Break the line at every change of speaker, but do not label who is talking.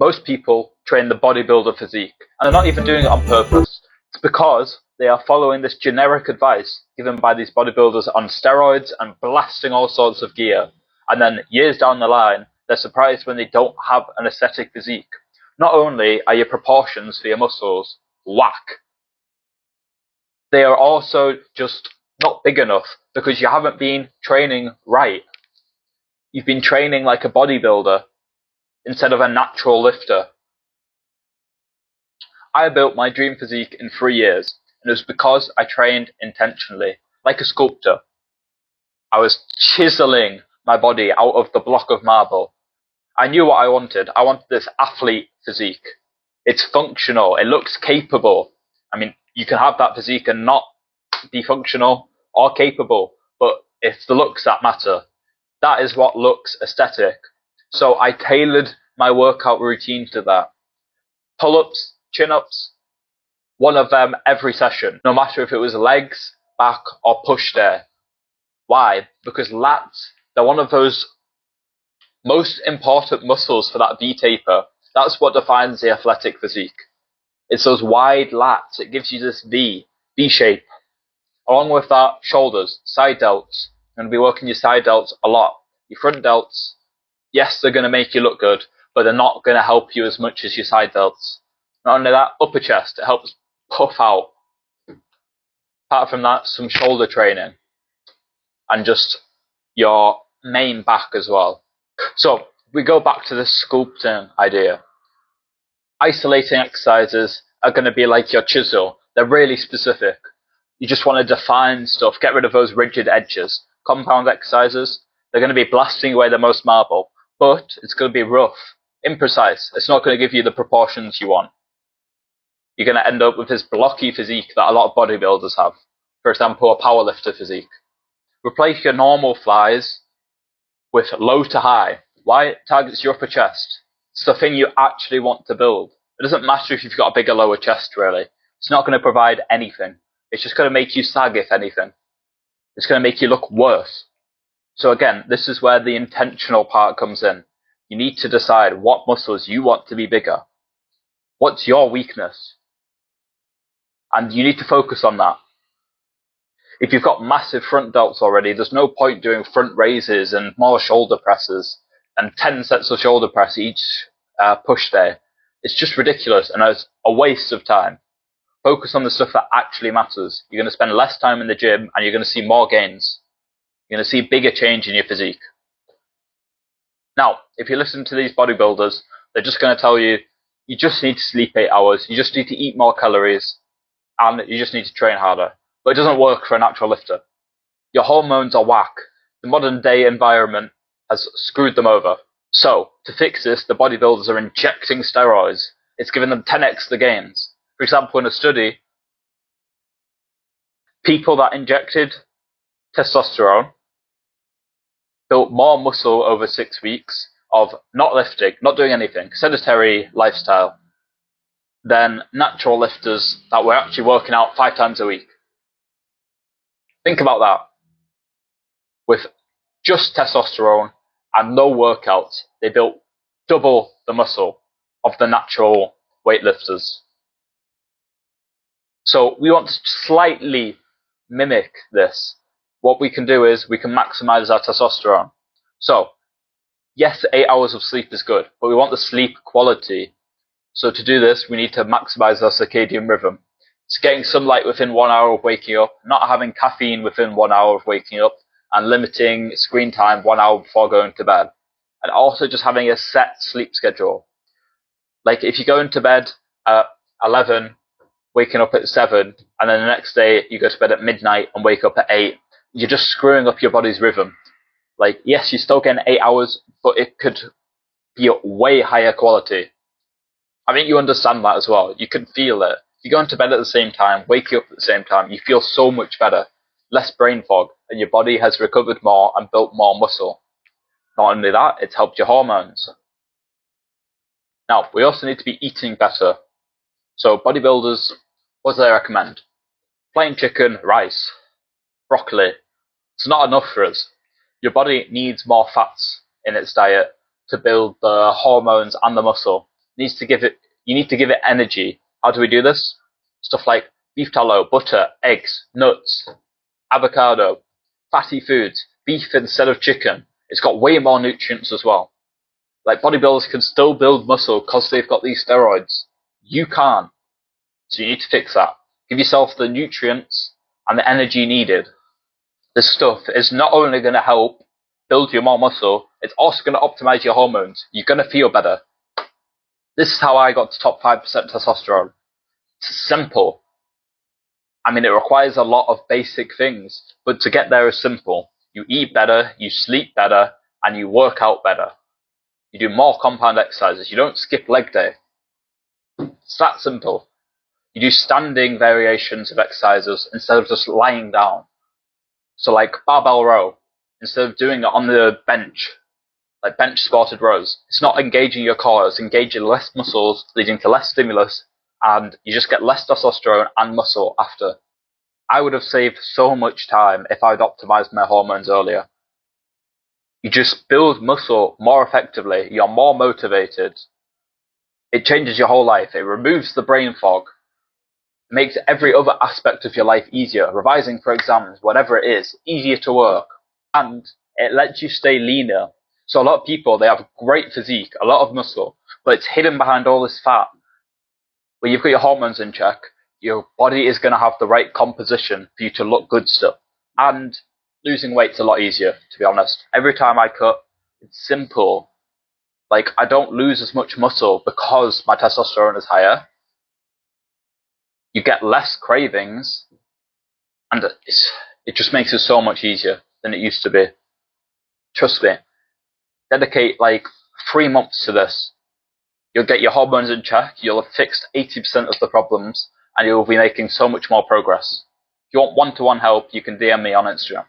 Most people train the bodybuilder physique, and they're not even doing it on purpose. It's because they are following this generic advice given by these bodybuilders on steroids and blasting all sorts of gear. And then years down the line, they're surprised when they don't have an aesthetic physique. Not only are your proportions for your muscles whack, they are also just not big enough because you haven't been training right. You've been training like a bodybuilder instead of a natural lifter. I built my dream physique in 3 years, and it was because I trained intentionally, like a sculptor. I was chiseling my body out of the block of marble. I knew what I wanted. I wanted this athlete physique. It's functional. It looks capable. I mean, you can have that physique and not be functional or capable, but it's the looks that matter. That is what looks aesthetic. So I tailored my workout routine to that. Pull-ups, chin-ups, one of them every session, no matter if it was legs, back, or push day. Why? Because lats, they're one of those most important muscles for that V-taper. That's what defines the athletic physique. It's those wide lats. It gives you this V shape. Along with that, shoulders, side delts. You're going to be working your side delts a lot. Your front delts, yes, they're going to make you look good, but they're not going to help you as much as your side delts. Not only that, upper chest, it helps puff out. Apart from that, some shoulder training. And just your main back as well. So, we go back to the sculpting idea. Isolating exercises are going to be like your chisel. They're really specific. You just want to define stuff, get rid of those rigid edges. Compound exercises, they're going to be blasting away the most marble, but it's going to be rough, imprecise. It's not going to give you the proportions you want. You're going to end up with this blocky physique that a lot of bodybuilders have. For example, a powerlifter physique. Replace your normal flies with low to high. Why? It targets your upper chest. It's the thing you actually want to build. It doesn't matter if you've got a bigger lower chest, really. It's not going to provide anything. It's just going to make you sag, if anything. It's going to make you look worse. So again, this is where the intentional part comes in. You need to decide what muscles you want to be bigger. What's your weakness? And you need to focus on that. If you've got massive front delts already, there's no point doing front raises and more shoulder presses and 10 sets of shoulder press each push day. It's just ridiculous and it's a waste of time. Focus on the stuff that actually matters. You're going to spend less time in the gym and you're going to see more gains. You're going to see bigger change in your physique. Now, if you listen to these bodybuilders, they're just going to tell you, you just need to sleep 8 hours, you just need to eat more calories, and you just need to train harder. But it doesn't work for a natural lifter. Your hormones are whack. The modern day environment has screwed them over. So, to fix this, the bodybuilders are injecting steroids. It's giving them 10x the gains. For example, in a study, people that injected testosterone built more muscle over 6 weeks of not lifting, not doing anything, sedentary lifestyle, than natural lifters that were actually working out 5 times a week. Think about that. With just testosterone and no workouts, they built double the muscle of the natural weightlifters. So we want to slightly mimic this. What we can do is we can maximize our testosterone. So, yes, 8 hours of sleep is good, but we want the sleep quality. So to do this, we need to maximize our circadian rhythm. It's getting sunlight within 1 hour of waking up, not having caffeine within 1 hour of waking up, and limiting screen time 1 hour before going to bed. And also just having a set sleep schedule. Like if you go into bed at 11, waking up at 7, and then the next day you go to bed at midnight and wake up at 8, you're just screwing up your body's rhythm. Like, yes, you're still getting 8 hours, but it could be a way higher quality. I think you understand that as well. You can feel it. You go into bed at the same time, wake up at the same time, you feel so much better. Less brain fog, and your body has recovered more and built more muscle. Not only that, it's helped your hormones. Now, we also need to be eating better. So bodybuilders, what do they recommend? Plain chicken, rice, broccoli. It's not enough for us. Your body needs more fats in its diet to build the hormones and the muscle. You need to give it energy. How do we do this? Stuff like beef tallow, butter, eggs, nuts, avocado, fatty foods, beef instead of chicken. It's got way more nutrients as well. Like bodybuilders can still build muscle because they've got these steroids. You can't. So you need to fix that. Give yourself the nutrients and the energy needed. This stuff is not only going to help build you more muscle, it's also going to optimize your hormones. You're going to feel better. This is how I got to top 5% testosterone. It's simple. I mean, it requires a lot of basic things, but to get there is simple. You eat better, you sleep better, and you work out better. You do more compound exercises. You don't skip leg day. It's that simple. You do standing variations of exercises instead of just lying down. So like barbell row, instead of doing it on the bench, like bench squatted rows, it's not engaging your core, it's engaging less muscles, leading to less stimulus, and you just get less testosterone and muscle after. I would have saved so much time if I'd optimized my hormones earlier. You just build muscle more effectively, you're more motivated. It changes your whole life, it removes the brain fog, it makes every other aspect of your life easier. Revising for exams, whatever it is, easier to work. And it lets you stay leaner. So a lot of people, they have great physique, a lot of muscle, but it's hidden behind all this fat. When you've got your hormones in check, your body is going to have the right composition for you to look good still. And losing weight's a lot easier, to be honest. Every time I cut, it's simple. Like, I don't lose as much muscle because my testosterone is higher. You get less cravings, and it just makes it so much easier than it used to be. Trust me. Dedicate like 3 months to this. You'll get your hormones in check, you'll have fixed 80% of the problems, and you'll be making so much more progress. If you want one-to-one help, you can DM me on Instagram.